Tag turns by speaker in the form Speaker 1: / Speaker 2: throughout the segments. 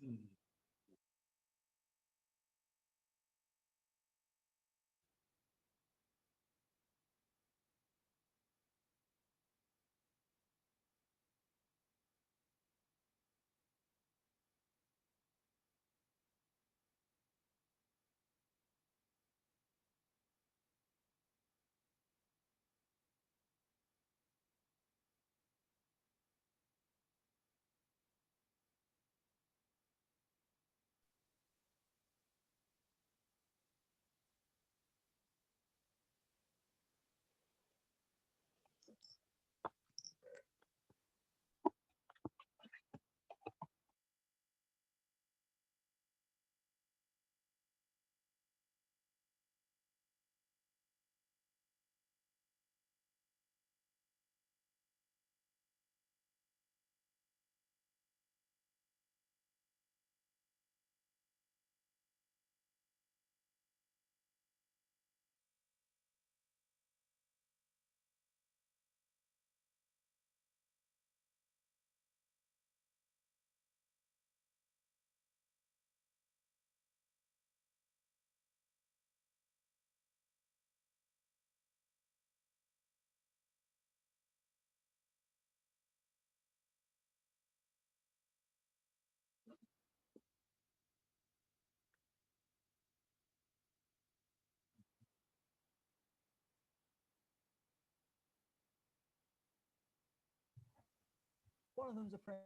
Speaker 1: One of them's a friend.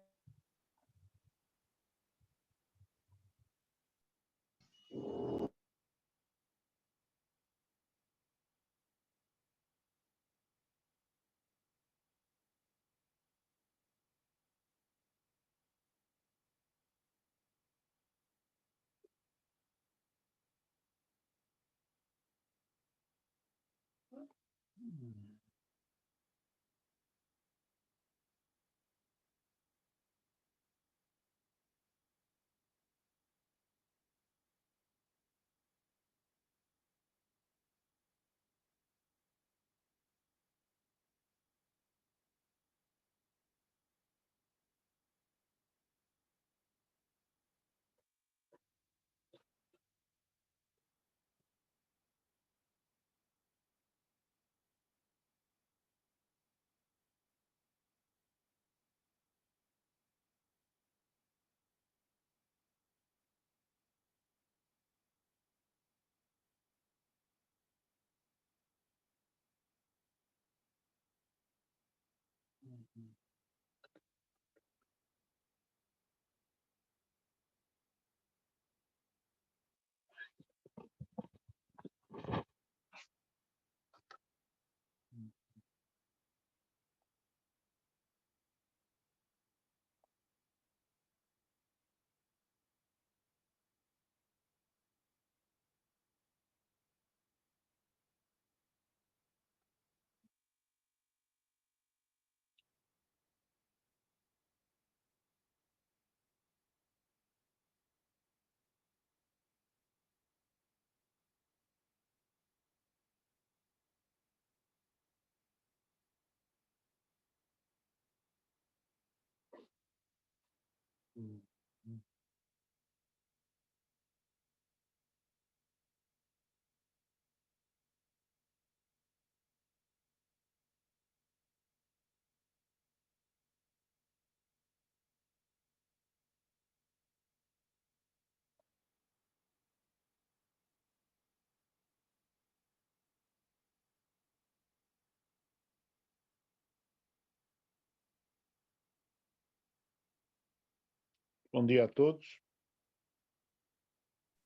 Speaker 2: Bom dia a todos.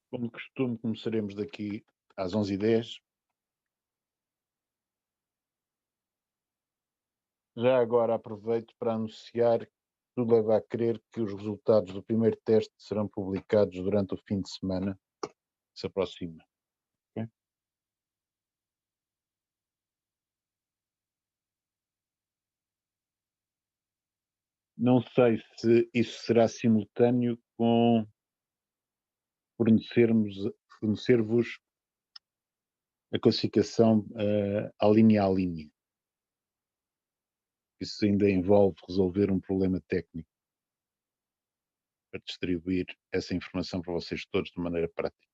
Speaker 2: Como de costume, começaremos daqui às 11h10. Já agora aproveito para anunciar que tudo leva a crer que os resultados do primeiro teste serão publicados durante o fim de semana que se aproxima. Okay? Não sei se isso será simultâneo com fornecer-vos a classificação à linha a linha. Isso ainda envolve resolver um problema técnico. para distribuir essa informação para vocês todos de maneira prática.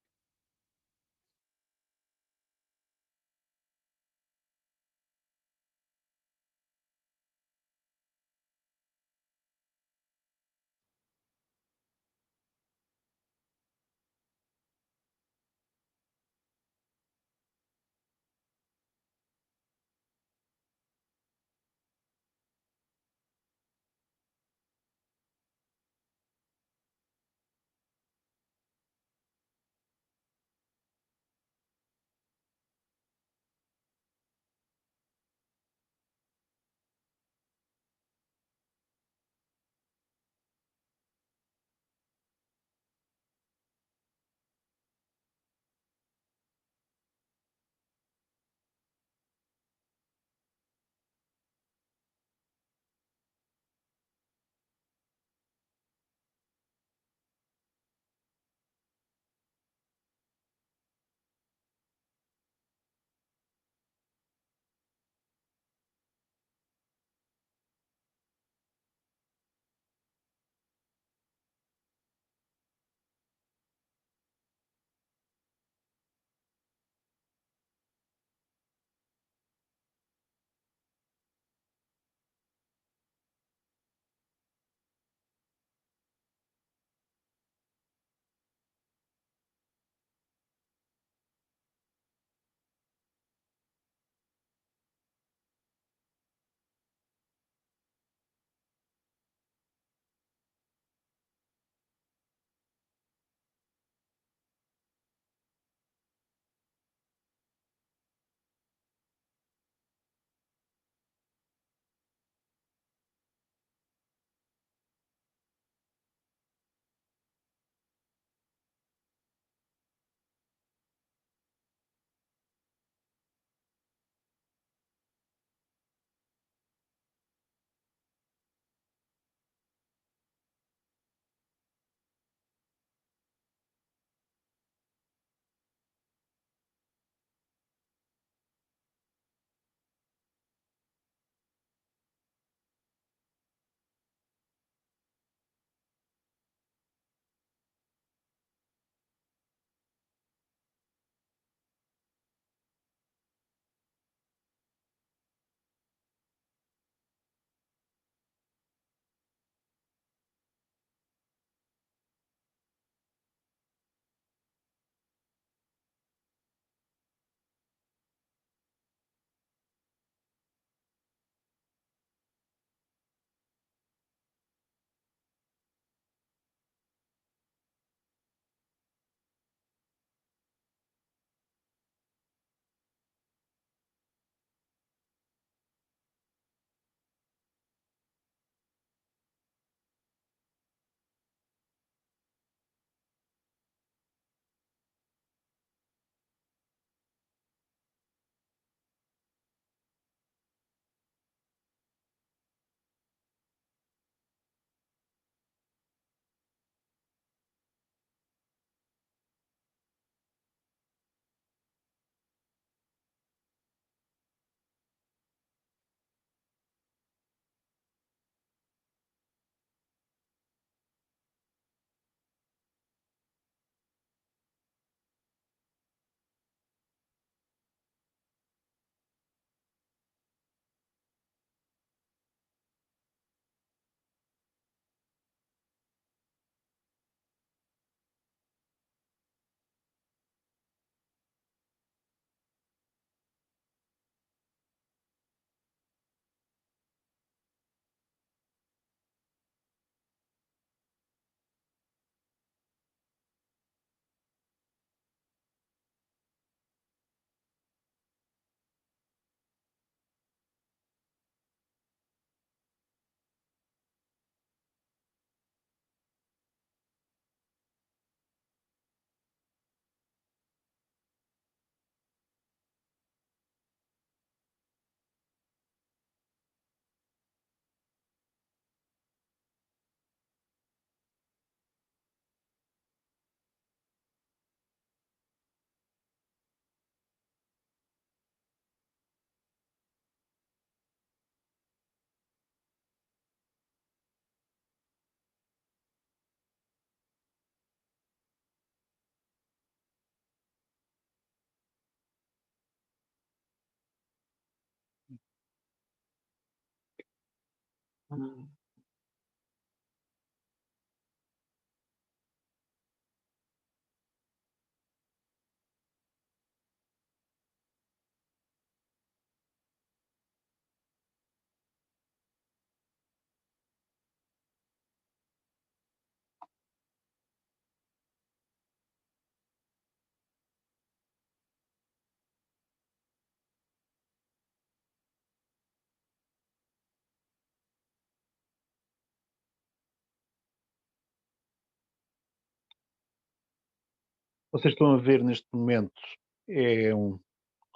Speaker 2: Vocês estão a ver neste momento é um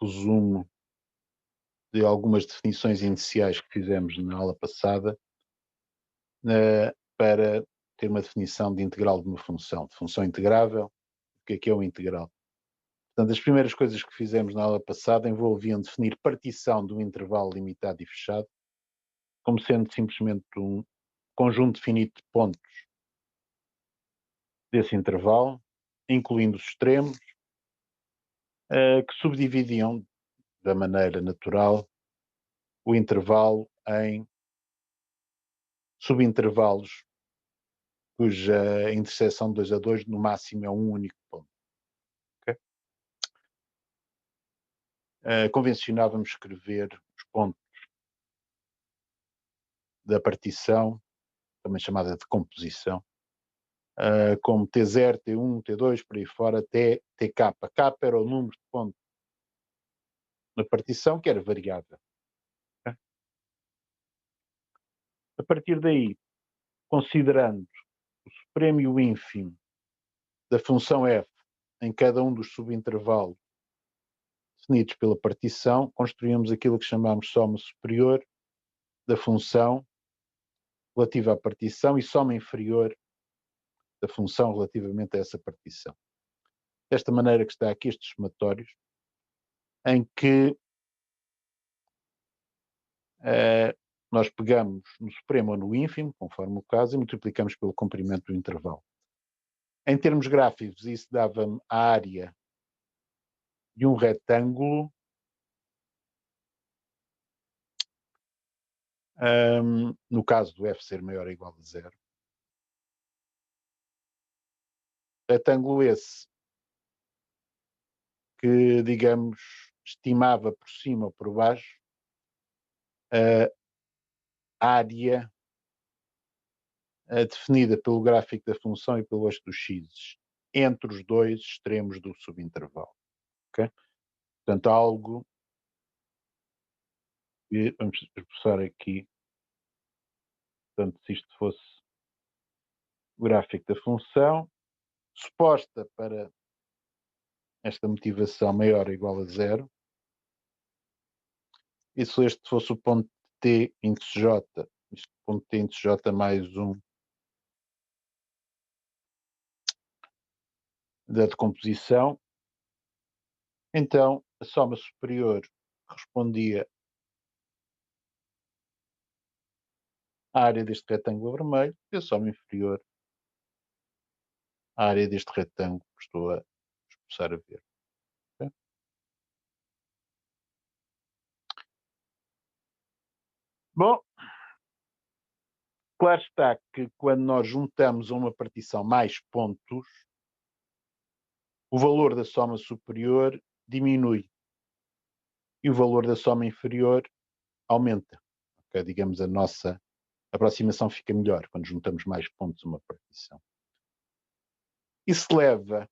Speaker 2: resumo de algumas definições iniciais que fizemos na aula passada para ter uma definição de integral de uma função, de função integrável. O que é o integral? Portanto, as primeiras coisas que fizemos na aula passada envolviam definir partição de um intervalo limitado e fechado, como sendo simplesmente um conjunto finito de pontos desse intervalo, incluindo os extremos, que subdividiam da maneira natural o intervalo em subintervalos cuja interseção de 2 a 2 no máximo é um único ponto. Okay? Convencionávamos escrever os pontos da partição, também chamada de composição, como T0, T1, T2, por aí fora, até TK. K era o número de pontos na partição, que era variável. Okay? A partir daí, considerando o supremo e o ínfimo da função f em cada um dos subintervalos definidos pela partição, construímos aquilo que chamamos soma superior da função relativa à partição e soma inferior da função relativamente a essa partição. Desta maneira que está aqui estes somatórios, em que nós pegamos no supremo ou no ínfimo, conforme o caso, e multiplicamos pelo comprimento do intervalo. Em termos gráficos, isso dava-me a área de um retângulo no caso do f ser maior ou igual a 0. Retângulo esse que, digamos, estimava por cima ou por baixo a área definida pelo gráfico da função e pelo eixo dos x entre os dois extremos do subintervalo. Okay? Portanto, algo que vamos expressar aqui. Portanto, se isto fosse o gráfico da função, suposta para esta motivação maior ou igual a 0, e se este fosse o ponto T índice J, este ponto T índice J mais 1 da decomposição, então a soma superior respondia à área deste retângulo vermelho e a soma inferior à área deste retângulo que estou a expressar a ver. Okay? Bom, claro está que quando nós juntamos a uma partição mais pontos, o valor da soma superior diminui e o valor da soma inferior aumenta. Okay? Digamos, a nossa aproximação fica melhor quando juntamos mais pontos a uma partição. Isso leva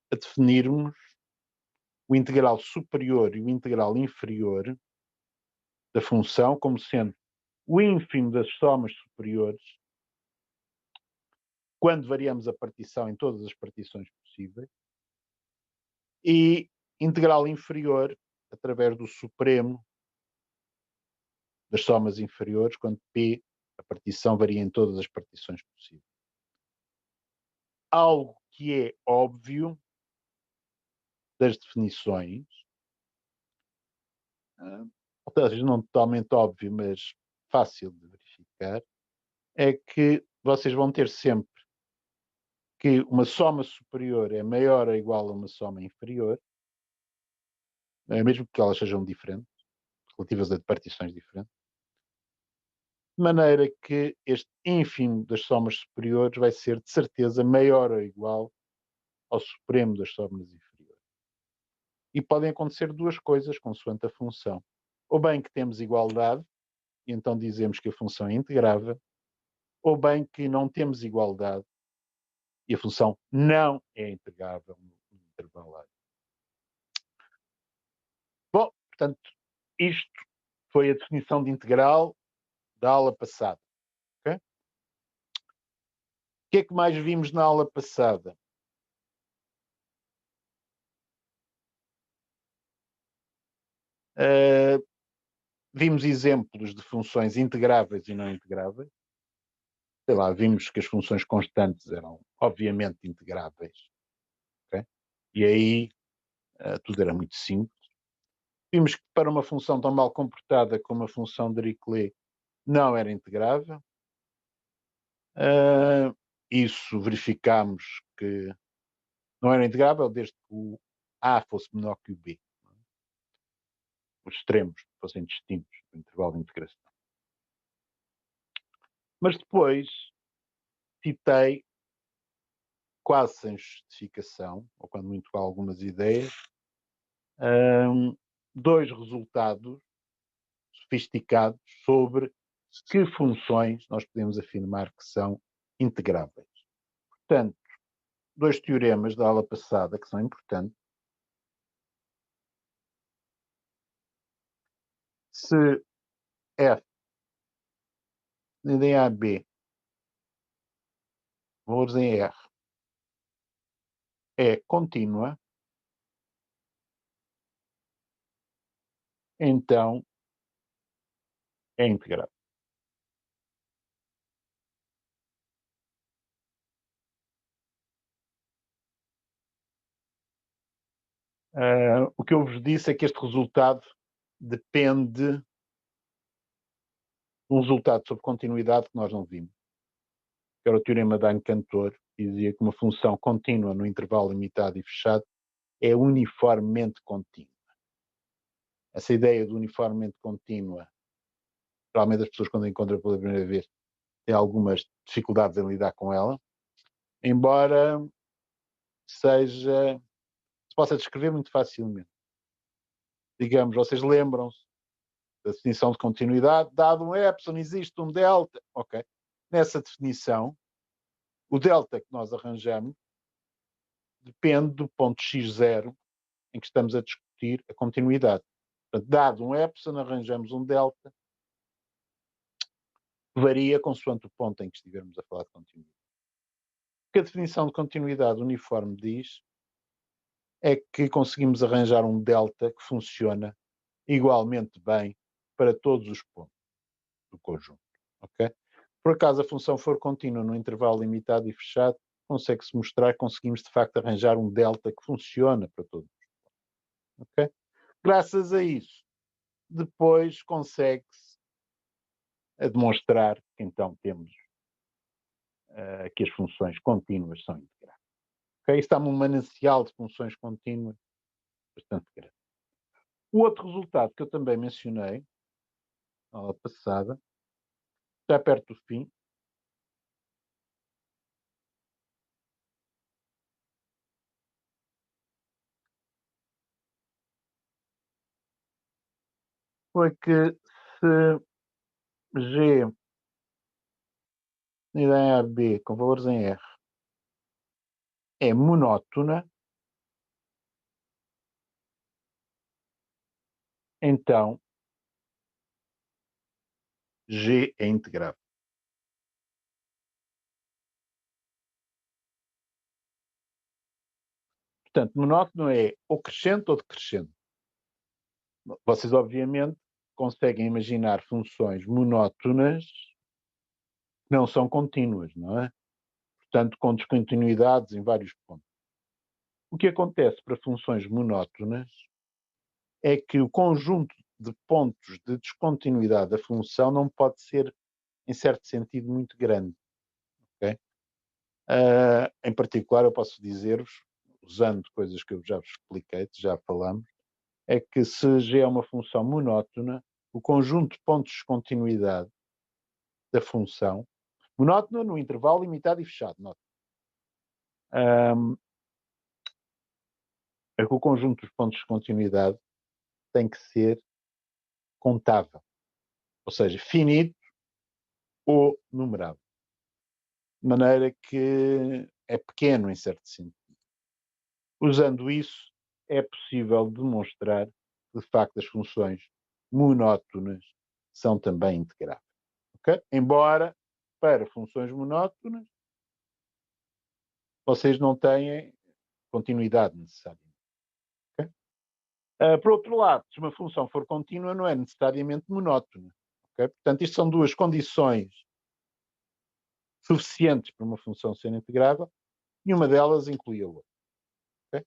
Speaker 2: a definirmos o integral superior e o integral inferior da função como sendo o ínfimo das somas superiores quando variamos a partição em todas as partições possíveis e integral inferior através do supremo das somas inferiores quando P, a partição, varia em todas as partições possíveis. Algo que é óbvio das definições, talvez não totalmente óbvio, mas fácil de verificar, é que vocês vão ter sempre que uma soma superior é maior ou igual a uma soma inferior, mesmo que elas sejam diferentes, relativas a partições diferentes, de maneira que este ínfimo das somas superiores vai ser, de certeza, maior ou igual ao supremo das somas inferiores. E podem acontecer duas coisas consoante a função. Ou bem que temos igualdade, e então dizemos que a função é integrável, ou bem que não temos igualdade e a função não é integrável no intervalo A. Bom, portanto, isto foi a definição de integral da aula passada. Okay? O que é que mais vimos na aula passada? Vimos exemplos de funções integráveis e não integráveis. Sei lá, vimos que as funções constantes eram obviamente integráveis. Okay? E aí tudo era muito simples. Vimos que para uma função tão mal comportada como a função de Dirichlet não era integrável. Isso verificámos que não era integrável desde que o A fosse menor que o B. Os extremos fossem distintos do intervalo de integração. Mas depois citei, quase sem justificação, ou quando muito há algumas ideias, dois resultados sofisticados sobre que funções nós podemos afirmar que são integráveis. Portanto, dois teoremas da aula passada que são importantes. Se F em A B, valores em R, é contínua, então é integrável. O que eu vos disse é que este resultado depende de um resultado sobre continuidade que nós não vimos. Que era o teorema de Cantor, que dizia que uma função contínua no intervalo limitado e fechado é uniformemente contínua. Essa ideia de uniformemente contínua, geralmente as pessoas quando a encontram pela primeira vez têm algumas dificuldades em lidar com ela, embora se possa descrever muito facilmente. Digamos, vocês lembram-se da definição de continuidade, dado um epsilon existe um delta, ok? Nessa definição, o delta que nós arranjamos depende do ponto x0 em que estamos a discutir a continuidade. Portanto, dado um epsilon, arranjamos um delta que varia consoante o ponto em que estivermos a falar de continuidade. O que a definição de continuidade uniforme diz é que conseguimos arranjar um delta que funciona igualmente bem para todos os pontos do conjunto. Okay? Por acaso a função for contínua no intervalo limitado e fechado, consegue-se mostrar que conseguimos de facto arranjar um delta que funciona para todos os pontos. Okay? Graças a isso, depois consegue-se demonstrar que então temos que as funções contínuas são integrais. Okay? Isto dá-me um manancial de funções contínuas bastante grande. O outro resultado que eu também mencionei na aula passada, já perto do fim, foi que se G unida em A B com valores em R é monótona, então G é integrável. Portanto, monótono é ou crescente ou decrescente. Vocês, obviamente, conseguem imaginar funções monótonas que não são contínuas, não é? Portanto, com descontinuidades em vários pontos. O que acontece para funções monótonas é que o conjunto de pontos de descontinuidade da função não pode ser, em certo sentido, muito grande. Okay? Em particular, eu posso dizer-vos, usando coisas que eu já vos expliquei, já falamos, é que se G é uma função monótona, o conjunto de pontos de descontinuidade da função, monótona no intervalo limitado e fechado. Nota. É que o conjunto dos pontos de continuidade tem que ser contável, ou seja, finito ou numerável, de maneira que é pequeno em certo sentido. Usando isso, é possível demonstrar que, de facto, as funções monótonas são também integráveis. Okay? Embora, para funções monótonas, vocês não têm continuidade necessária. Okay? Por outro lado, se uma função for contínua, não é necessariamente monótona. Okay? Portanto, isto são duas condições suficientes para uma função ser integrável e uma delas inclui a outra. Okay?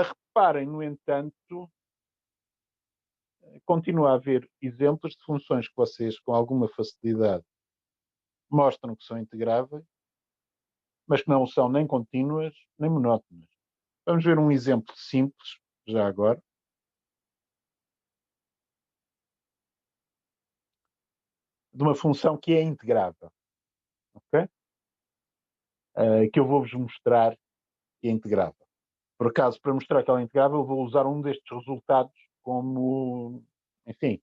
Speaker 2: Reparem, no entanto, continua a haver exemplos de funções que vocês, com alguma facilidade, mostram que são integráveis, mas que não são nem contínuas nem monótonas. Vamos ver um exemplo simples, já agora. De uma função que é integrável. Ok? Que eu vou-vos mostrar que é integrável. Por acaso, para mostrar que ela é integrável, eu vou usar um destes resultados como, enfim,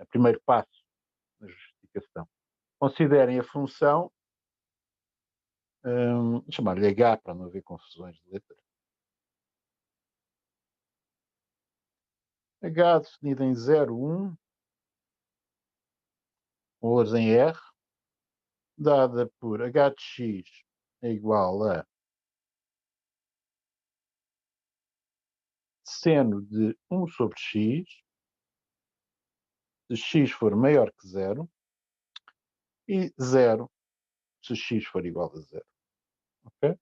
Speaker 2: primeiro passo da justificação. Considerem a função, chamar-lhe H para não haver confusões de letras. H definido em 0, 1, ou em R, dada por H de x é igual a seno de 1 sobre x, se x for maior que 0, e 0 se x for igual a 0. Okay?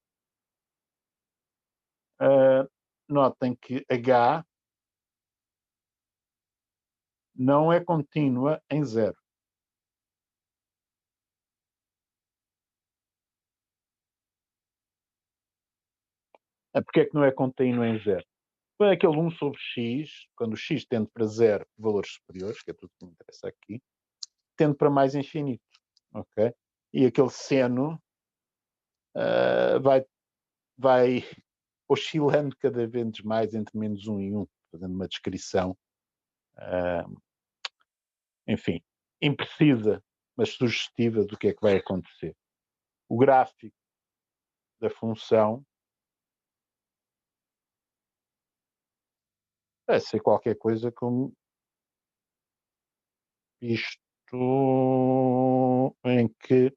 Speaker 2: Notem que H não é contínua em 0. Porquê é que não é contínua em 0? Quando aquele 1 sobre x, quando o x tende para 0, valores superiores, que é tudo que me interessa aqui, tende para mais infinito. Okay? E aquele seno vai oscilando cada vez mais entre menos 1 e 1, fazendo uma descrição, enfim, imprecisa, mas sugestiva do que é que vai acontecer. O gráfico da função vai ser qualquer coisa como isto, em que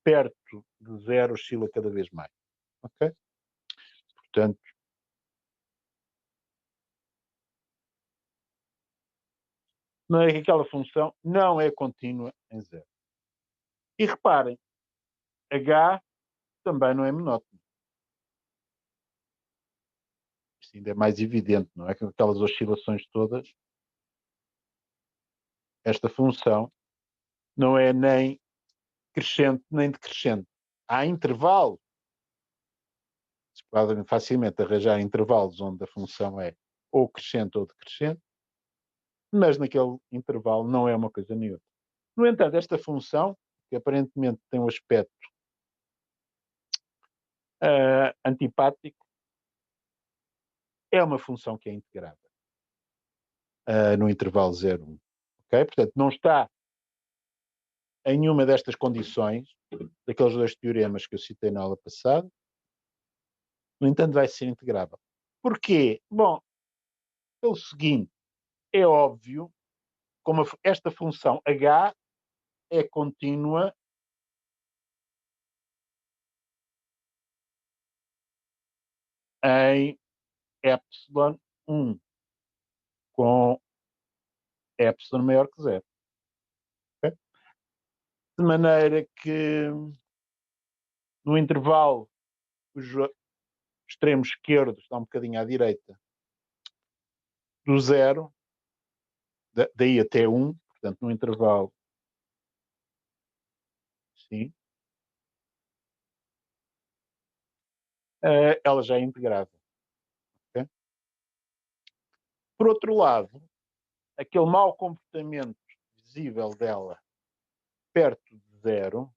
Speaker 2: perto de 0 oscila cada vez mais. Ok? Portanto, não é que aquela função não é contínua em 0. E reparem, H também não é monótono. Isto ainda é mais evidente, não é? Com aquelas oscilações todas, esta função não é nem crescente nem decrescente. Há intervalos. Se podem facilmente arranjar intervalos onde a função é ou crescente ou decrescente, mas naquele intervalo não é uma coisa nem outra. No entanto, esta função, que aparentemente tem um aspecto antipático, é uma função que é integrada no intervalo 0, 1. Okay? Portanto, não está em nenhuma destas condições, daqueles dois teoremas que eu citei na aula passada. No entanto, vai ser integrável. Porquê? Bom, pelo seguinte, é óbvio, como esta função h é contínua em epsilon 1, com epsilon maior que 0. Okay? De maneira que no intervalo cujo extremo esquerdo está um bocadinho à direita do 0, daí até 1, portanto no intervalo, sim, ela já é integrável. Okay? Por outro lado, aquele mau comportamento visível dela perto de zero,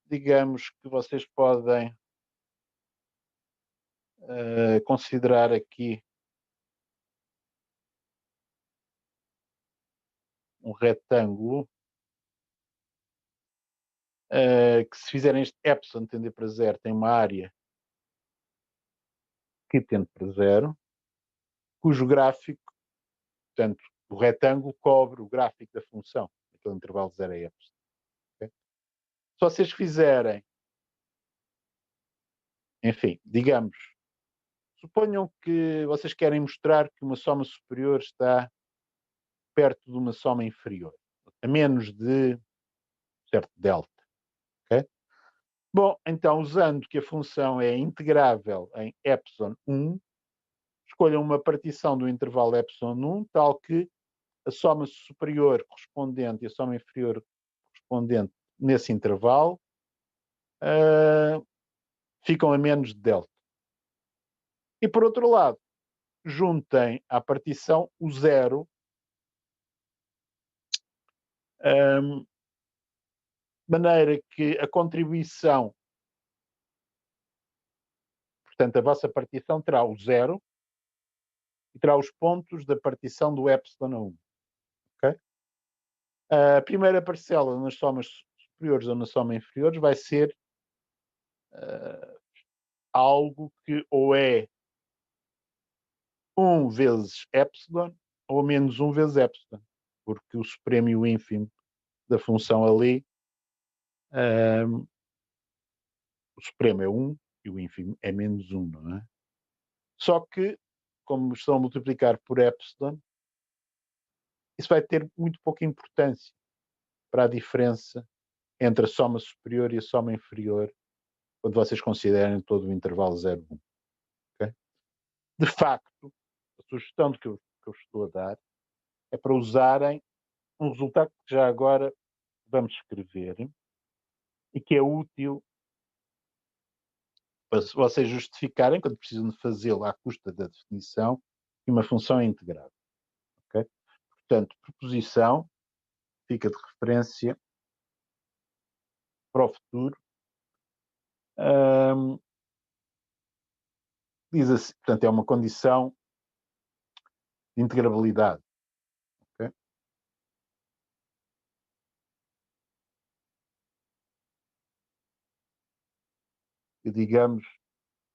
Speaker 2: digamos que vocês podem considerar aqui um retângulo que, se fizerem este epsilon tender para zero, tem uma área que tende para zero, cujo gráfico, portanto, o retângulo cobre o gráfico da função, aquele intervalo de 0 a epsilon. Okay? Se vocês fizerem, enfim, digamos, suponham que vocês querem mostrar que uma soma superior está perto de uma soma inferior, a menos de certo delta. Okay? Bom, então, usando que a função é integrável em epsilon 1, escolham uma partição do intervalo epsilon 1, tal que a soma superior correspondente e a soma inferior correspondente nesse intervalo ficam a menos de delta. E, por outro lado, juntem à partição o zero, de maneira que a contribuição, portanto, a vossa partição terá o zero e terá os pontos da partição do epsilon a 1. Okay? A primeira parcela nas somas superiores ou na soma inferiores vai ser algo que ou é 1 vezes epsilon ou menos 1 vezes epsilon, porque o supremo e o ínfimo da função ali, o supremo é 1 e o ínfimo é menos 1, não é? Só que, como estão a multiplicar por epsilon, isso vai ter muito pouca importância para a diferença entre a soma superior e a soma inferior, quando vocês considerem todo o intervalo 0, 1. Okay? De facto, a sugestão que eu estou a dar é para usarem um resultado que já agora vamos escrever e que é útil para vocês justificarem, quando precisam de fazê-lo à custa da definição, que uma função é integrável. Okay? Portanto, proposição fica de referência para o futuro. Diz assim, portanto, é uma condição de integrabilidade. Okay? E, digamos,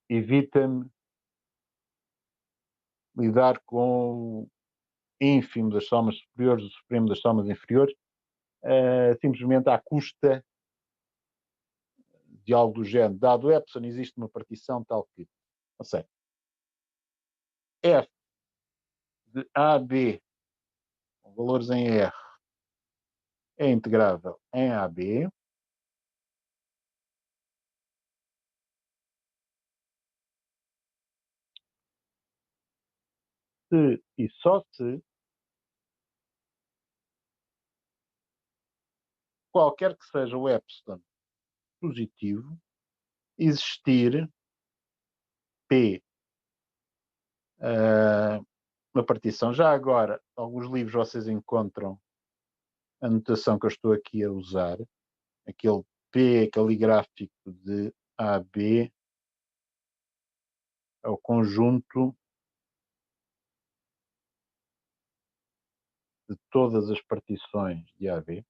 Speaker 2: evita-me lidar com o ínfimo das somas superiores, o supremo das somas inferiores, simplesmente à custa de algo do género. Dado epsilon, existe uma partição tal que, não sei, f de a a b, com valores em r, é integrável em a a b, se e só se qualquer que seja o epsilon positivo, existir P uma partição. Já agora, alguns livros vocês encontram a notação que eu estou aqui a usar, aquele P caligráfico de AB é o conjunto de todas as partições de AB.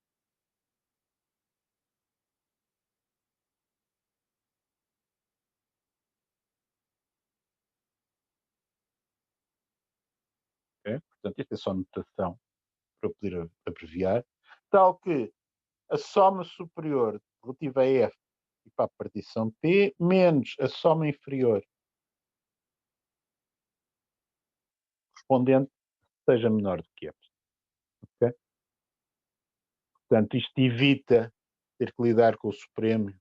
Speaker 2: Okay? Portanto, isto é só notação para eu poder abreviar, tal que a soma superior relativa a F e para a partição P menos a soma inferior correspondente seja menor do que F. Okay? Portanto, isto evita ter que lidar com o supremo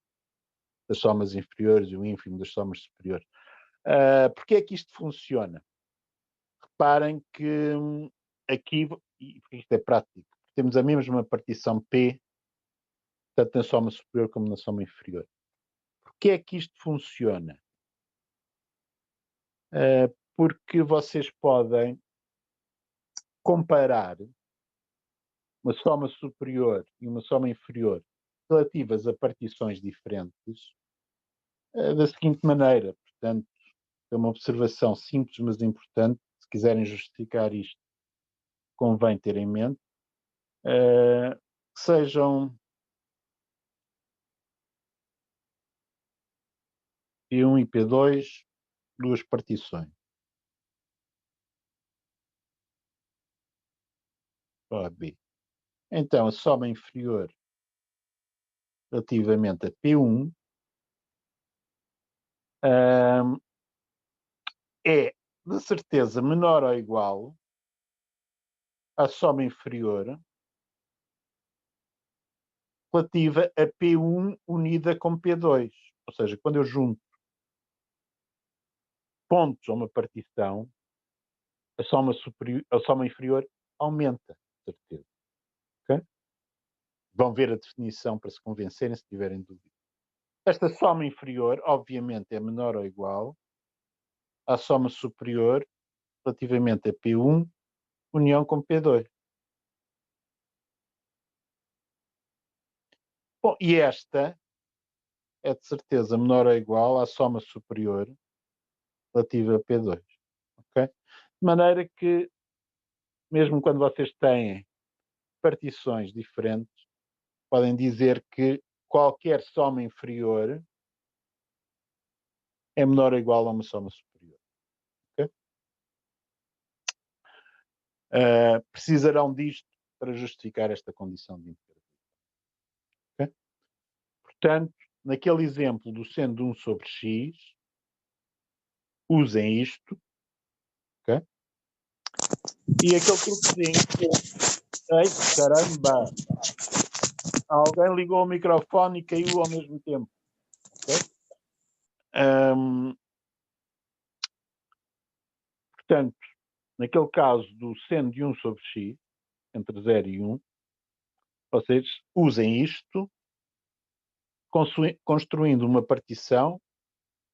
Speaker 2: das somas inferiores e o ínfimo das somas superiores. Porque é que isto funciona? Reparem que aqui, e porque isto é prático, temos a mesma partição P, tanto na soma superior como na soma inferior. Porque é que isto funciona? Porque vocês podem comparar uma soma superior e uma soma inferior relativas a partições diferentes da seguinte maneira. Portanto, é uma observação simples, mas importante. Se quiserem justificar isto, convém ter em mente. Sejam P1 e P2, duas partições. A, B. Então, a soma inferior relativamente a P1 é, de certeza, menor ou igual à soma inferior relativa a P1 unida com P2. Ou seja, quando eu junto pontos a uma partição, a soma inferior aumenta, de certeza. Okay? Vão ver a definição para se convencerem, se tiverem dúvida. Esta soma inferior, obviamente, é menor ou igual à soma superior relativamente a P1 união com P2. Bom, e esta é de certeza menor ou igual à soma superior relativa a P2. Okay? De maneira que, mesmo quando vocês têm partições diferentes, podem dizer que qualquer soma inferior é menor ou igual a uma soma superior. Okay? Precisarão disto para justificar esta condição de integrabilidade. Okay? Portanto, naquele exemplo do seno de 1 sobre x, usem isto. Okay? E aquele truquezinho. Ai, caramba! Alguém ligou o microfone e caiu ao mesmo tempo. Okay? Portanto, naquele caso do seno de 1 sobre x, entre 0 e 1, vocês usem isto construindo uma partição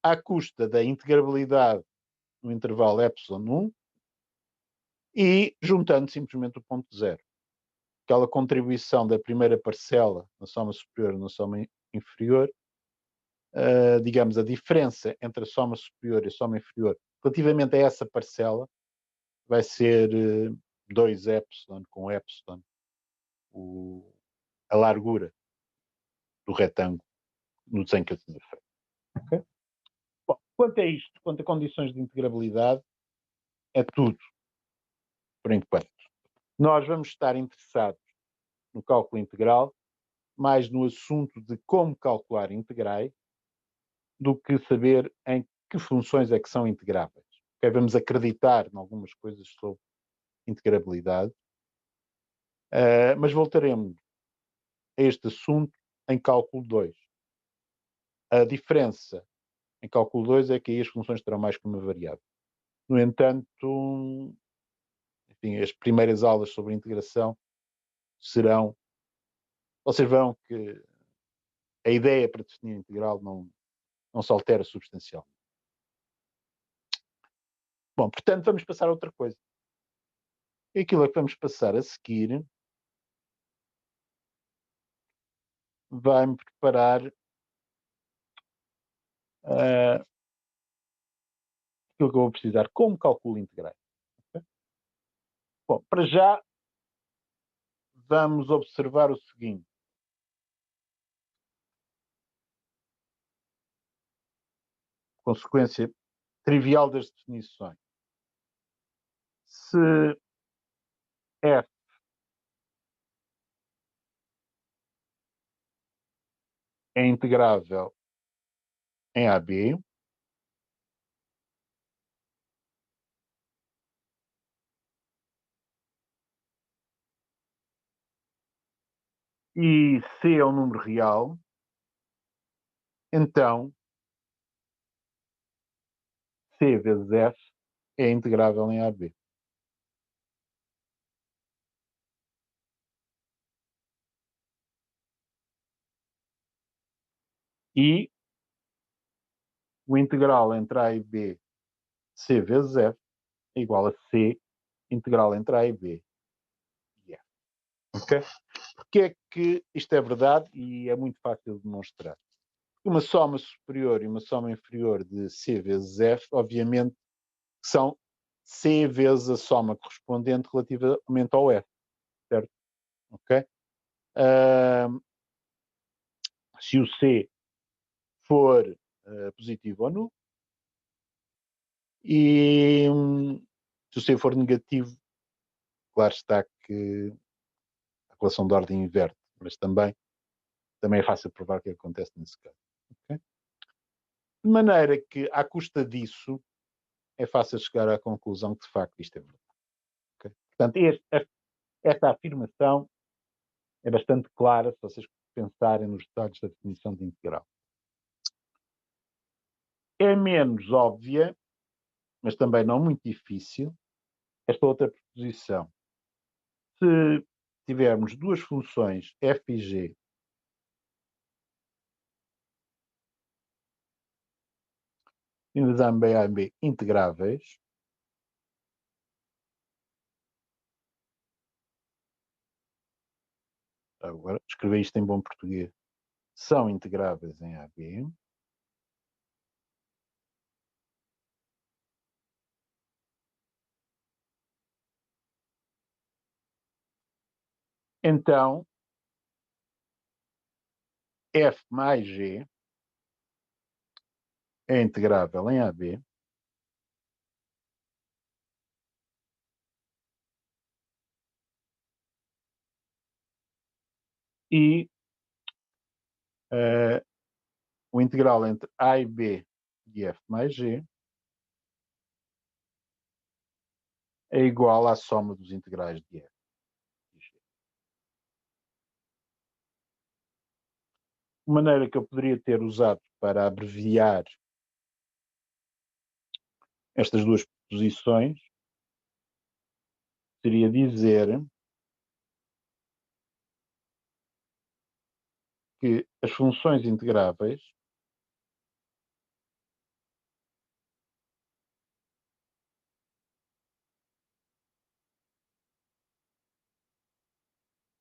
Speaker 2: à custa da integrabilidade no intervalo epsilon 1 e juntando simplesmente o ponto zero. Aquela contribuição da primeira parcela na soma superior e na soma inferior, digamos, a diferença entre a soma superior e a soma inferior relativamente a essa parcela vai ser 2 epsilon com epsilon, a largura do retângulo no desenho que eu tinha feito. Okay? Bom, quanto a isto, quanto a condições de integrabilidade, é tudo, por enquanto. Nós vamos estar interessados no cálculo integral, mais no assunto de como calcular integrais, do que saber em que funções é que são integráveis. Okay? Vamos acreditar em algumas coisas sobre integrabilidade, mas voltaremos a este assunto em cálculo 2. A diferença em cálculo 2 é que aí as funções terão mais que uma variável. No entanto, enfim, as primeiras aulas sobre integração serão... Vocês verão que a ideia para definir a integral não se altera substancialmente. Bom, portanto, vamos passar a outra coisa. E aquilo a que vamos passar a seguir vai-me preparar aquilo que eu vou precisar. Como calculo integrais? Okay? Bom, para já, vamos observar o seguinte. Consequência trivial das definições. Se f é integrável em AB, e C é um número real, então C vezes F é integrável em AB. E o integral entre A e B, C vezes F, é igual a C integral entre A e B e F. Ok? Porque é que isto é verdade e é muito fácil de demonstrar? Uma soma superior e uma soma inferior de C vezes F, obviamente, são C vezes a soma correspondente relativamente ao F, certo? Ok? Ahm, se o C for positivo ou nulo e se o C for negativo, claro está que a relação de ordem inverte, mas também é fácil provar o que acontece nesse caso. Okay? De maneira que, à custa disso, é fácil chegar à conclusão que de facto isto é verdade. Okay? Portanto, esta afirmação é bastante clara se vocês pensarem nos detalhes da definição de integral. É menos óbvia, mas também não muito difícil, esta outra proposição. Se tivermos duas funções f e g sendo ambas a e b integráveis, agora escrever isto em bom português, são integráveis em AB, então f mais g é integrável em AB e o integral entre A e B de f mais g é igual à soma dos integrais de f e g. De maneira que eu poderia ter usado para abreviar estas duas posições seria dizer que as funções integráveis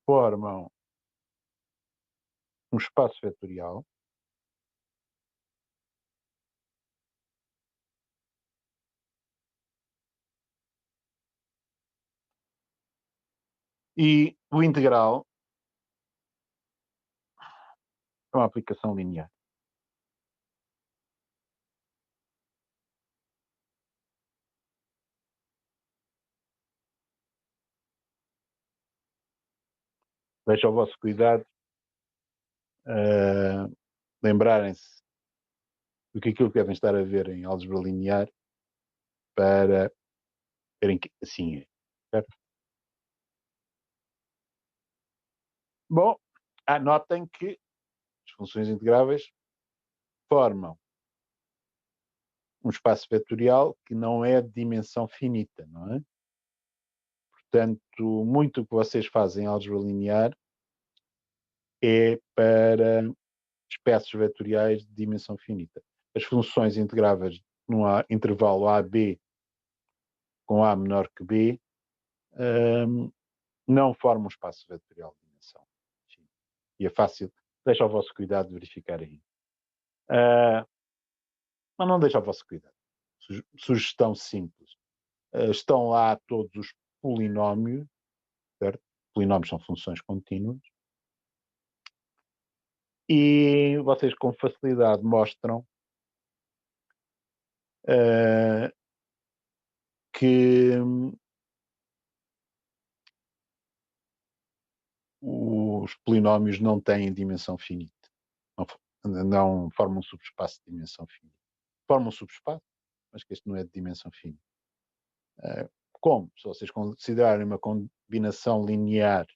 Speaker 2: formam um espaço vetorial e o integral é uma aplicação linear. Deixo ao vosso cuidado lembrarem-se do que aquilo que devem estar a ver em álgebra linear para verem que assim é. Certo? Bom, notem que as funções integráveis formam um espaço vetorial que não é de dimensão finita, não é? Portanto, muito o que vocês fazem em álgebra linear é para espécies vetoriais de dimensão finita. As funções integráveis num intervalo AB com A menor que B não formam um espaço vetorial de dimensão finita. E é fácil, deixa ao vosso cuidado de verificar aí. Mas não deixa ao vosso cuidado. Sugestão simples. Estão lá todos os polinómios, certo? Polinómios são funções contínuas. E vocês com facilidade mostram que os polinómios não têm dimensão finita. Não formam um subespaço de dimensão finita. Formam um subespaço, mas que este não é de dimensão finita. Como? Se vocês considerarem uma combinação linear de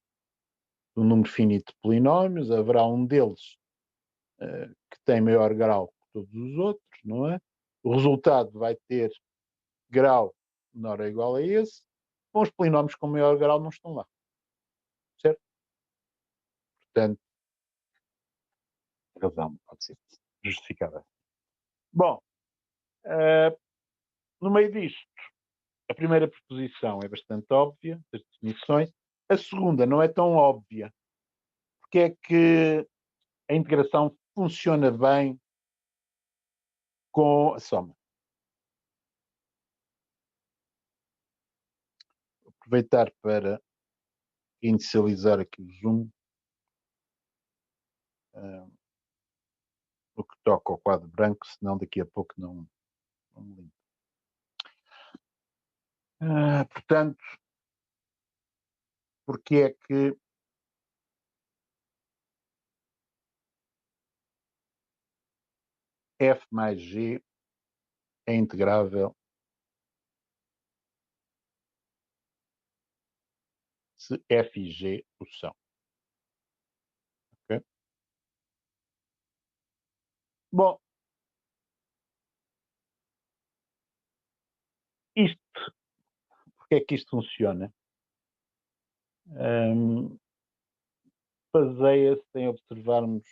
Speaker 2: um número finito de polinómios, haverá um deles que tem maior grau que todos os outros, não é? O resultado vai ter grau menor ou igual a esse. Bom, os polinómios com maior grau não estão lá. Certo? Portanto, a razão pode ser justificada. Bom, no meio disto, a primeira proposição é bastante óbvia, das definições. A segunda não é tão óbvia. Porque é que a integração funciona bem com a soma. Vou aproveitar para inicializar aqui o zoom. O que toca ao quadro branco, senão daqui a pouco não me lembro. Portanto, porque é que f mais g é integrável se f e g o são. Okay? Bom, porque é que isto funciona? Baseia-se em observarmos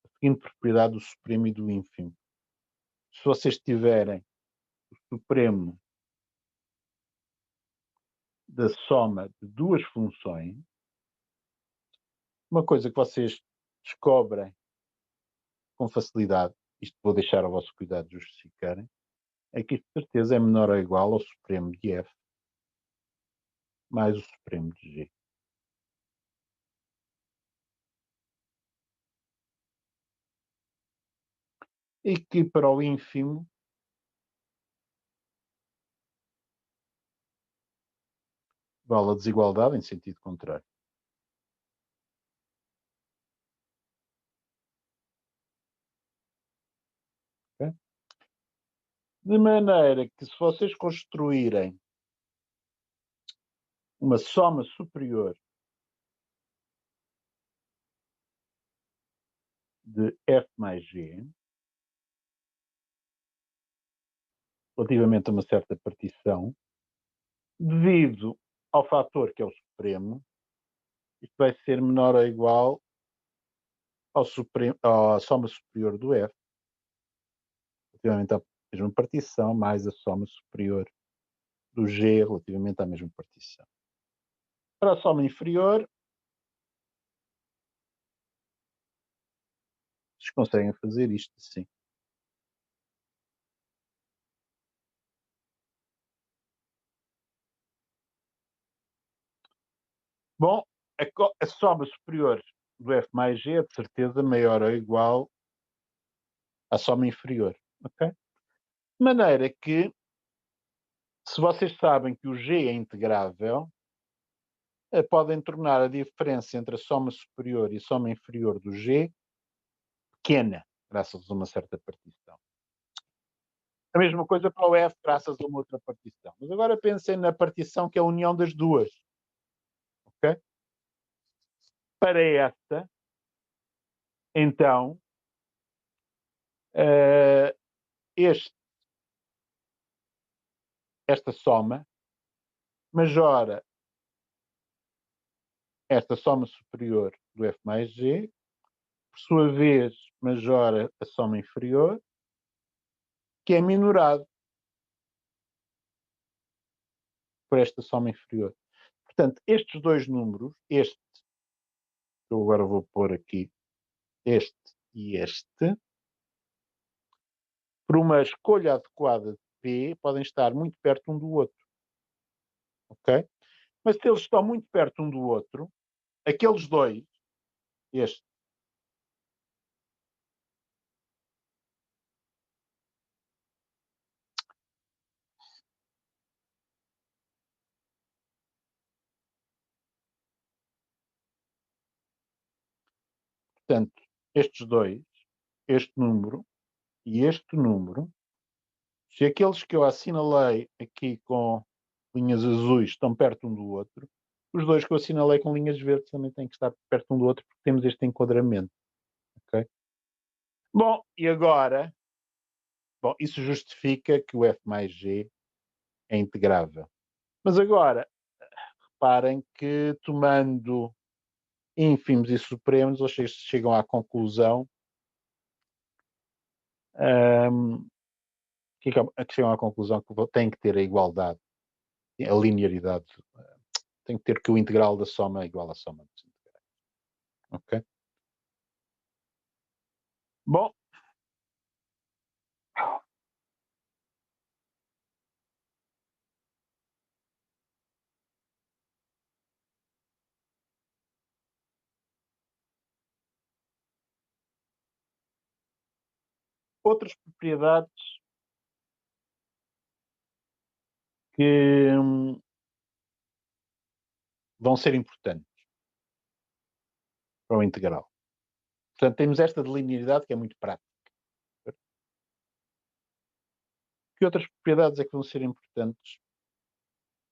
Speaker 2: a seguinte propriedade do supremo e do ínfimo. Se vocês tiverem o supremo da soma de duas funções, uma coisa que vocês descobrem com facilidade, isto vou deixar ao vosso cuidado de justificarem, é que isto de certeza é menor ou igual ao supremo de f mais o supremo de g. E que para o ínfimo vale a desigualdade em sentido contrário. Okay? De maneira que se vocês construírem uma soma superior de f mais g, relativamente a uma certa partição, devido ao fator que é o supremo, isto vai ser menor ou igual à soma superior do f, relativamente à mesma partição, mais a soma superior do g relativamente à mesma partição. Para a soma inferior, vocês conseguem fazer isto assim. Bom, a soma superior do f mais g é de certeza maior ou igual à soma inferior. Okay? De maneira que, se vocês sabem que o g é integrável, podem tornar a diferença entre a soma superior e a soma inferior do g pequena, graças a uma certa partição. A mesma coisa para o f, graças a uma outra partição. Mas agora pensem na partição que é a união das duas. Okay? Para esta, então, esta soma majora esta soma superior do f mais g, por sua vez majora a soma inferior, que é minorado por esta soma inferior. Portanto, estes dois números, este, que eu agora vou pôr aqui, este e este, por uma escolha adequada de P, podem estar muito perto um do outro. Ok? Mas se eles estão muito perto um do outro, aqueles dois, este portanto, estes dois, este número e este número, se aqueles que eu assinalei aqui com linhas azuis estão perto um do outro, os dois que eu assinalei com linhas verdes também têm que estar perto um do outro porque temos este enquadramento. Okay? Bom, e agora, isso justifica que o f mais g é integrável. Mas agora, reparem que tomando ínfimos e supremos, vocês chegam à conclusão que chegam à conclusão que tem que ter a igualdade, a linearidade Tenho que ter que o integral da soma é igual à soma dos integrais. Ok? Bom. Outras propriedades que vão ser importantes para o integral. Portanto, temos esta de linearidade que é muito prática. Que outras propriedades é que vão ser importantes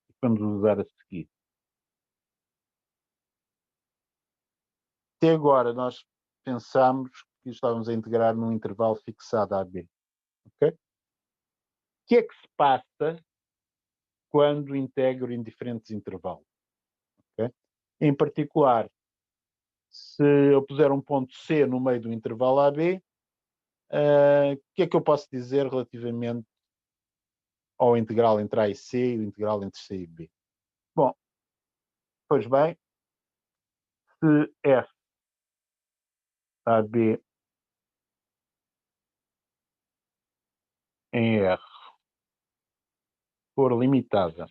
Speaker 2: e que vamos usar a seguir? Até agora nós pensámos que estávamos a integrar num intervalo fixado AB. Ok? O que é que se passa quando integro em diferentes intervalos? Okay? Em particular, se eu puser um ponto C no meio do intervalo AB, o que é que eu posso dizer relativamente ao integral entre A e C e o integral entre C e B? Bom, pois bem, se f AB em R for limitada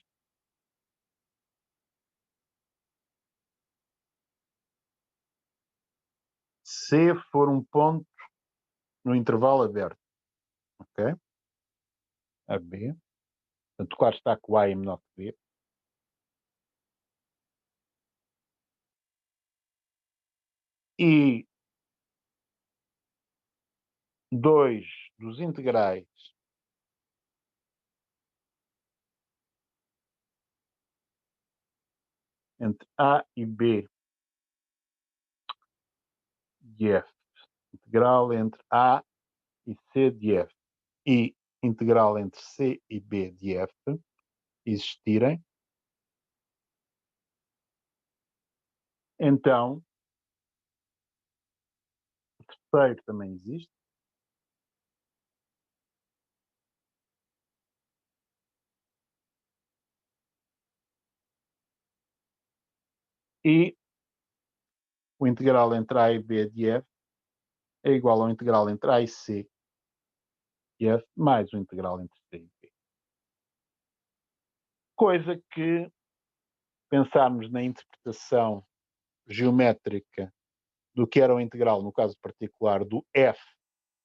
Speaker 2: C for um ponto no intervalo aberto, ok? AB, portanto, claro está que o A é menor que B. E 2 dos integrais entre A e B de f, integral entre A e C de f e integral entre C e B de f existirem, então o terceiro também existe. E o integral entre A e B de f é igual ao integral entre A e C de f mais o integral entre C e B. Coisa que pensarmos na interpretação geométrica do que era o integral, no caso particular do f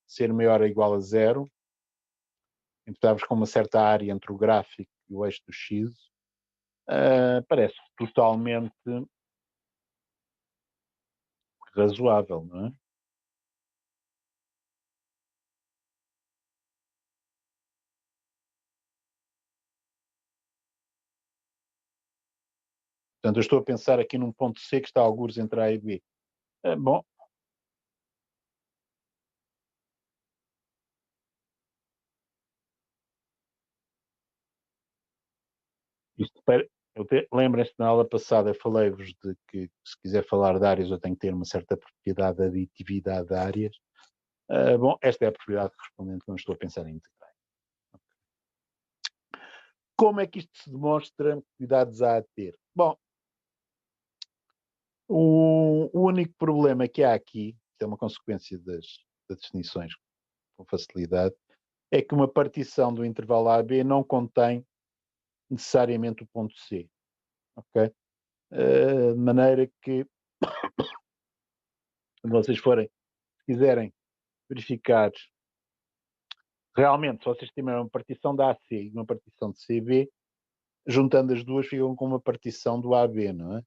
Speaker 2: ser maior ou igual a zero, interpretávamos com uma certa área entre o gráfico e o eixo do x, parece totalmente razoável, não é? Portanto, eu estou a pensar aqui num ponto C que está a algures entre A e B. Bom, isto lembrem-se na aula passada, eu falei-vos de que se quiser falar de áreas eu tenho que ter uma certa propriedade de aditividade de áreas. Bom, esta é a propriedade correspondente quando estou a pensar em integrais. Como é que isto se demonstra? Cuidados há a ter. Bom, o único problema que há aqui, que é uma consequência das definições com facilidade, é que uma partição do intervalo AB não contém necessariamente o ponto C. Ok? De maneira que, quando vocês forem, se quiserem verificar realmente, se vocês tiverem uma partição da AC e uma partição de CB, juntando as duas ficam com uma partição do AB, não é?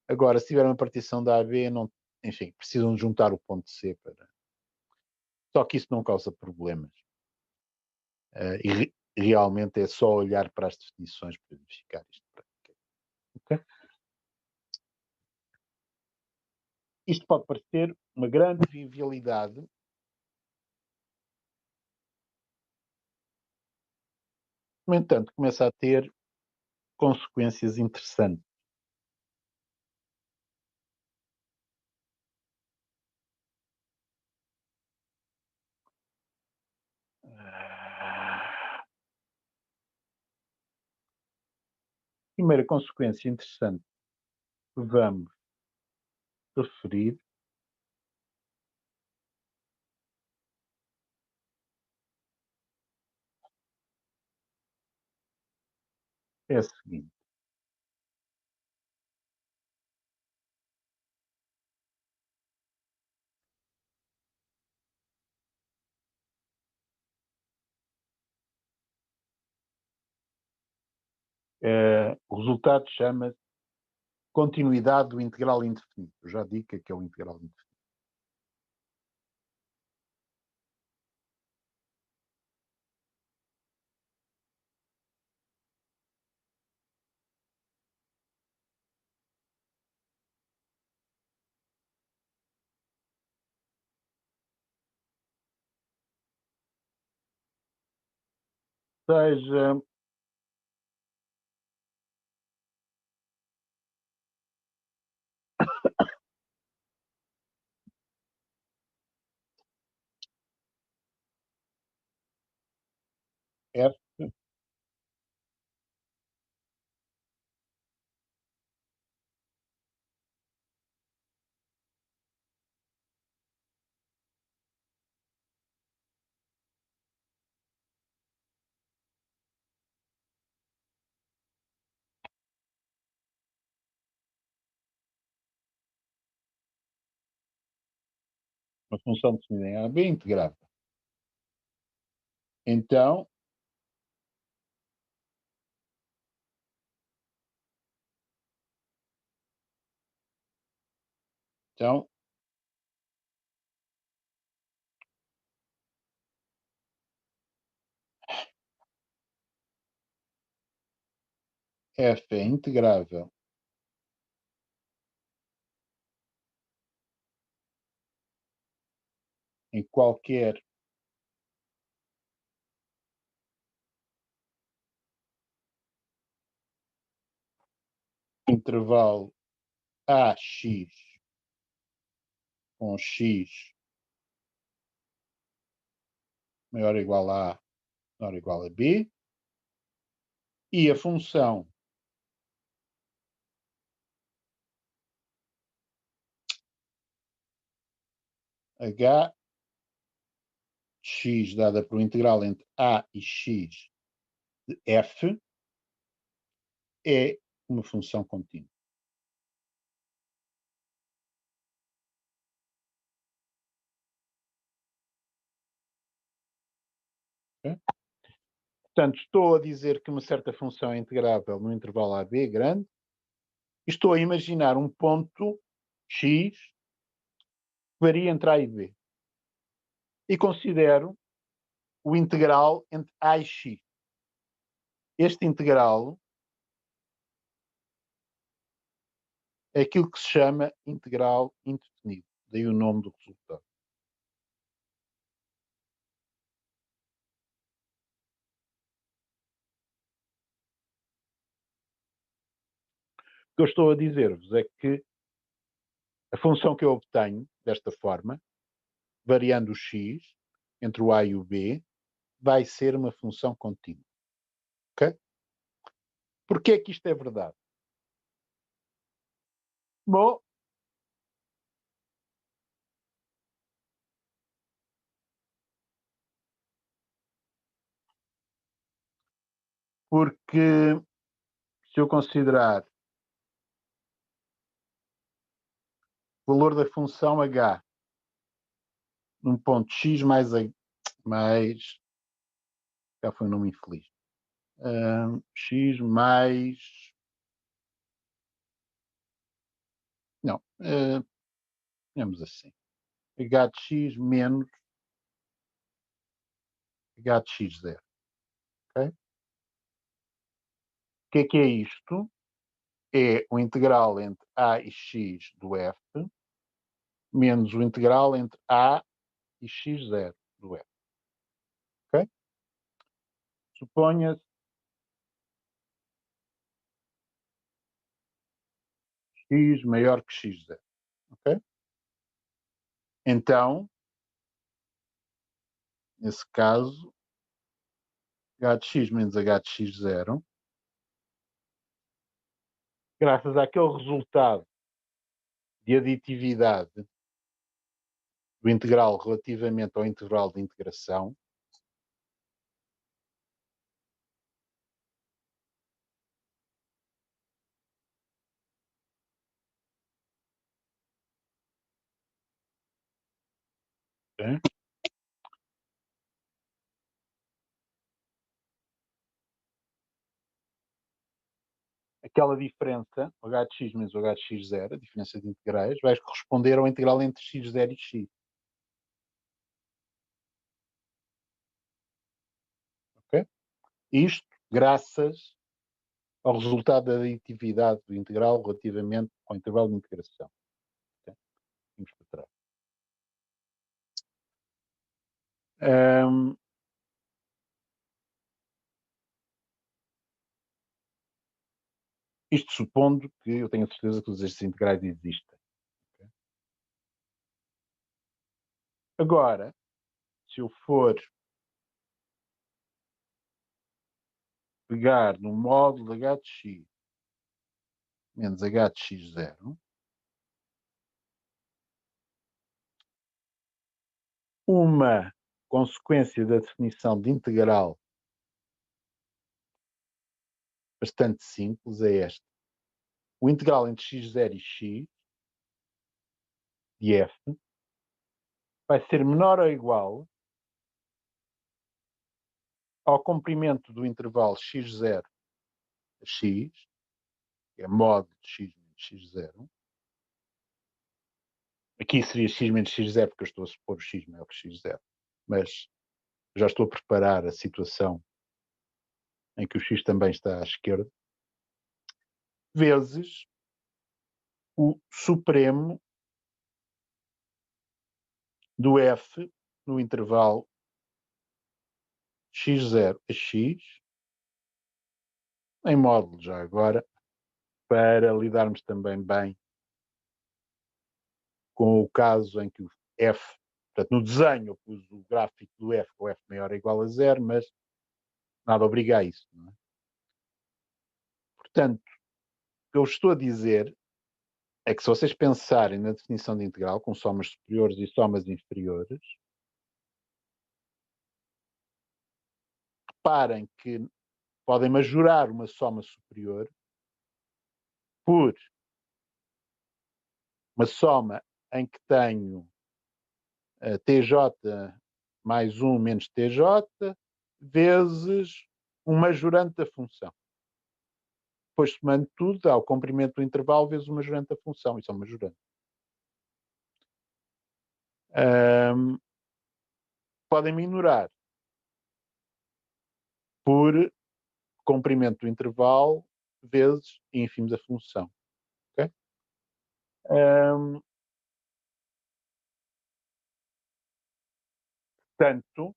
Speaker 2: Agora, se tiver uma partição da AB, não, enfim, precisam de juntar o ponto C para. Só que isso não causa problemas. E realmente é só olhar para as definições para verificar isto. Okay? Isto pode parecer uma grande trivialidade, no entanto, começa a ter consequências interessantes. primeira consequência interessante que vamos referir é a seguinte. O resultado chama-se continuidade do integral indefinido. Eu já digo que é o integral indefinido. Ou seja, F uma função definida em AB integrável. Então, F é integrável em qualquer intervalo AX com X maior ou igual a A, maior ou igual a B, e a função Hx dada por um integral entre A e X de F é uma função contínua. Okay? Portanto, estou a dizer que uma certa função é integrável no intervalo AB grande e estou a imaginar um ponto X que varia entre A e B. E considero o integral entre A e X. Este integral é aquilo que se chama integral indefinido. Daí o nome do resultado. O que eu estou a dizer-vos é que a função que eu obtenho desta forma, variando o x entre o a e o b, vai ser uma função contínua. Ok? Porquê é que isto é verdade? Bom, porque se eu considerar o valor da função h num ponto x mais já foi um nome infeliz. X mais não, digamos assim, h de x menos h de x0. Okay? O que é isto? É o integral entre a e x do f menos o integral entre a e x0 do f. Ok? Suponha-se x maior que x0. Ok? Então, nesse caso, h de x menos h de x0 graças àquele resultado de aditividade do integral relativamente ao intervalo de integração, né? Aquela diferença, o h de x menos o h de x0, a diferença de integrais, vai corresponder ao integral entre x0 e x. Okay? Isto graças ao resultado da aditividade do integral relativamente ao intervalo de integração. Okay? Vamos para trás. Isto supondo que eu tenho a certeza que todos estes integrais existem. Okay? Agora, se eu for pegar no módulo h de x menos h de x0, uma consequência da definição de integral bastante simples é esta. O integral entre x0 e x de f vai ser menor ou igual ao comprimento do intervalo x0 a x, que é mod de x menos x0. Aqui seria x menos x0, porque eu estou a supor o x maior que x0. Mas já estou a preparar a situação em que o x também está à esquerda, vezes o supremo do f no intervalo x0 a x, em módulo já agora, para lidarmos também bem com o caso em que o f, portanto, no desenho eu pus o gráfico do f com f maior ou igual a 0, mas nada obriga a isso. Não é? Portanto, o que eu estou a dizer é que se vocês pensarem na definição de integral com somas superiores e somas inferiores, reparem que podem majorar uma soma superior por uma soma em que tenho TJ mais 1 menos TJ vezes um majorante da função. Depois, somando tudo, dá o comprimento do intervalo vezes o majorante da função. Isso é um majorante. Podem minorar por comprimento do intervalo vezes ínfimo da função. Okay? Portanto,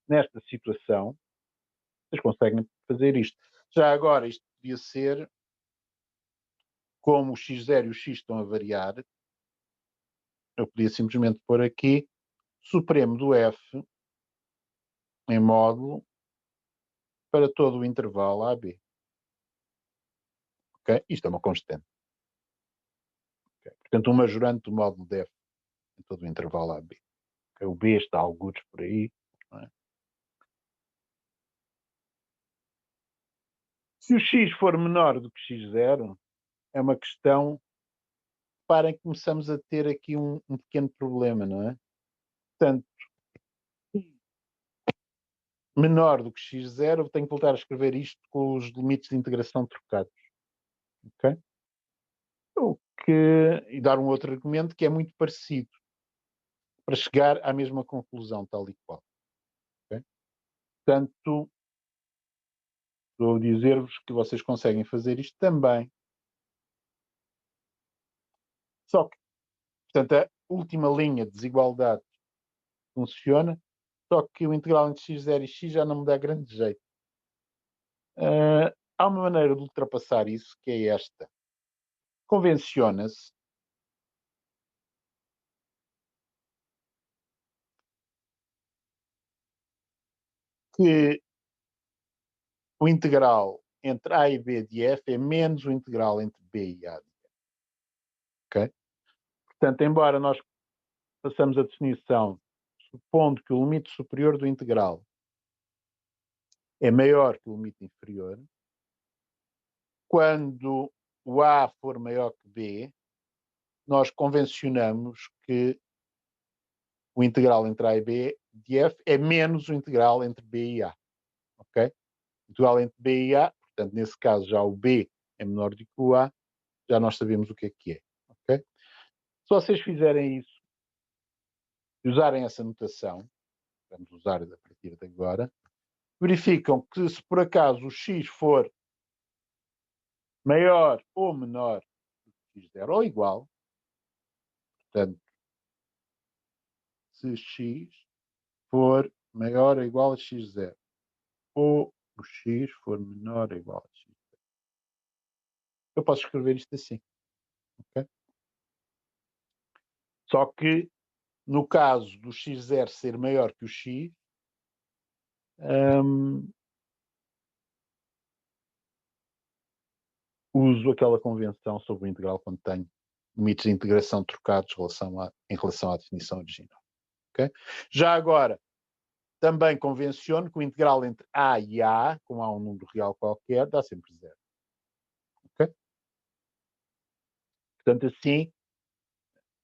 Speaker 2: nesta situação, vocês conseguem fazer isto. Já agora, isto devia ser, como o x0 e o x estão a variar, eu podia simplesmente pôr aqui supremo do f em módulo para todo o intervalo AB. Okay? Isto é uma constante. Okay? Portanto, um majorante do módulo de f em todo o intervalo AB. Okay? O B está algures por aí. Não é? Se o x for menor do que x0, é uma questão para que começamos a ter aqui um pequeno problema, não é? Portanto, menor do que x0, tenho que voltar a escrever isto com os limites de integração trocados. Ok? E dar um outro argumento que é muito parecido para chegar à mesma conclusão, tal e qual. Okay? Portanto, estou a dizer-vos que vocês conseguem fazer isto também. Só que, portanto, a última linha de desigualdade funciona, só que o integral entre x0 e x já não me dá grande jeito. Há uma maneira de ultrapassar isso, que é esta. Convenciona-se que o integral entre A e B de f é menos o integral entre B e A de f. Ok? Portanto, embora nós façamos a definição supondo que o limite superior do integral é maior que o limite inferior, quando o A for maior que B, nós convencionamos que o integral entre A e B de f é menos o integral entre B e A. Ok? O integral entre B e A, portanto, nesse caso já o B é menor do que o A, já nós sabemos o que é. Ok? Se vocês fizerem isso e usarem essa notação, vamos usar a partir de agora, verificam que se por acaso o x for maior ou menor do que x0 ou igual, portanto, se x for maior ou igual a x0 ou o x for menor ou igual a x0, eu posso escrever isto assim. Okay? Só que no caso do x0 ser maior que o x, uso aquela convenção sobre o integral quando tenho limites de integração trocados em relação à definição original. Okay? Já agora, também convenciono que o integral entre A e A, como há um número real qualquer, dá sempre zero. Okay? Portanto, assim,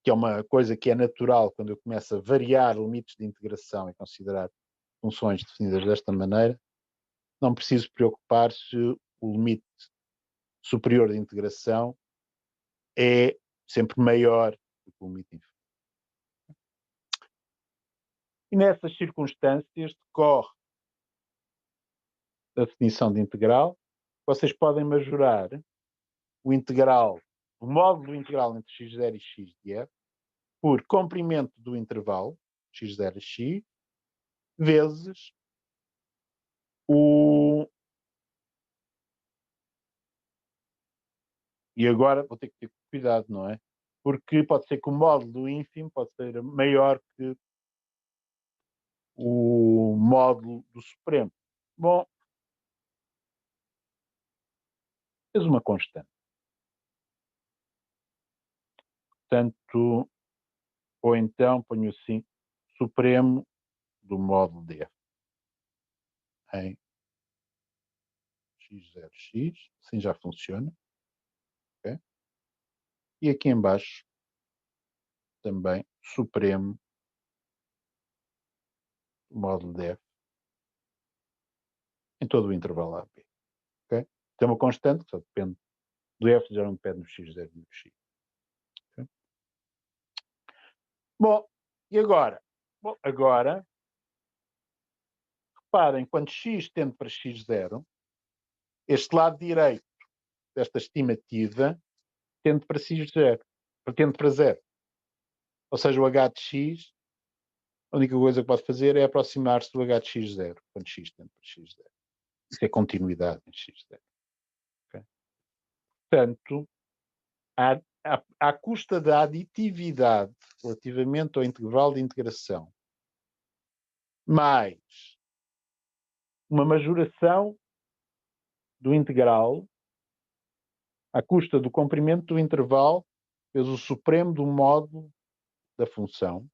Speaker 2: que é uma coisa que é natural quando eu começo a variar limites de integração e considerar funções definidas desta maneira, não preciso preocupar se o limite superior de integração é sempre maior do que o limite inferior. E nessas circunstâncias decorre a definição de integral. Vocês podem majorar o integral, o módulo do integral entre x0 e x de f por comprimento do intervalo x0 a x vezes o... E agora vou ter que ter cuidado, não é? Porque pode ser que o módulo do ínfimo pode ser maior que o módulo do supremo. Bom, fez uma constante. Portanto, ou então ponho assim, supremo do módulo de f em x0x, assim já funciona. Okay? E aqui em baixo também supremo do módulo de f em todo o intervalo AB. Okay? Tem uma constante que só depende do f, já não depende do x0 e do x. Okay? Bom, e agora? Bom, agora, reparem, quando x tende para x0, este lado direito desta estimativa tende para x0, tende para 0. Ou seja, o h de x, a única coisa que pode fazer é aproximar-se do h de x0, quando x tende para x0. Isso é continuidade em x0. Okay? Portanto, à custa da aditividade relativamente ao intervalo de integração, mais uma majoração do integral à custa do comprimento do intervalo vezes o supremo do módulo da função,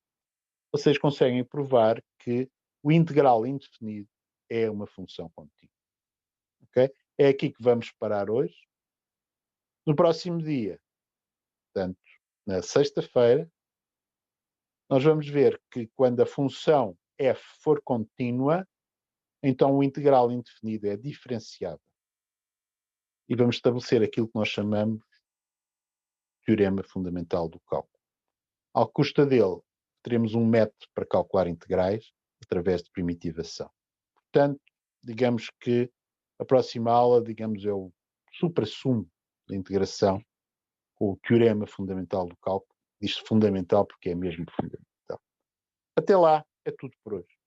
Speaker 2: vocês conseguem provar que o integral indefinido é uma função contínua. Okay? É aqui que vamos parar hoje. No próximo dia, portanto, na sexta-feira, nós vamos ver que quando a função f for contínua, então o integral indefinido é diferenciável. E vamos estabelecer aquilo que nós chamamos de teorema fundamental do cálculo. À custa dele, teremos um método para calcular integrais através de primitivação. Portanto, digamos que a próxima aula, digamos, é o suprassumo da integração com o teorema fundamental do cálculo. Diz-se fundamental porque é mesmo fundamental. Até lá, é tudo por hoje.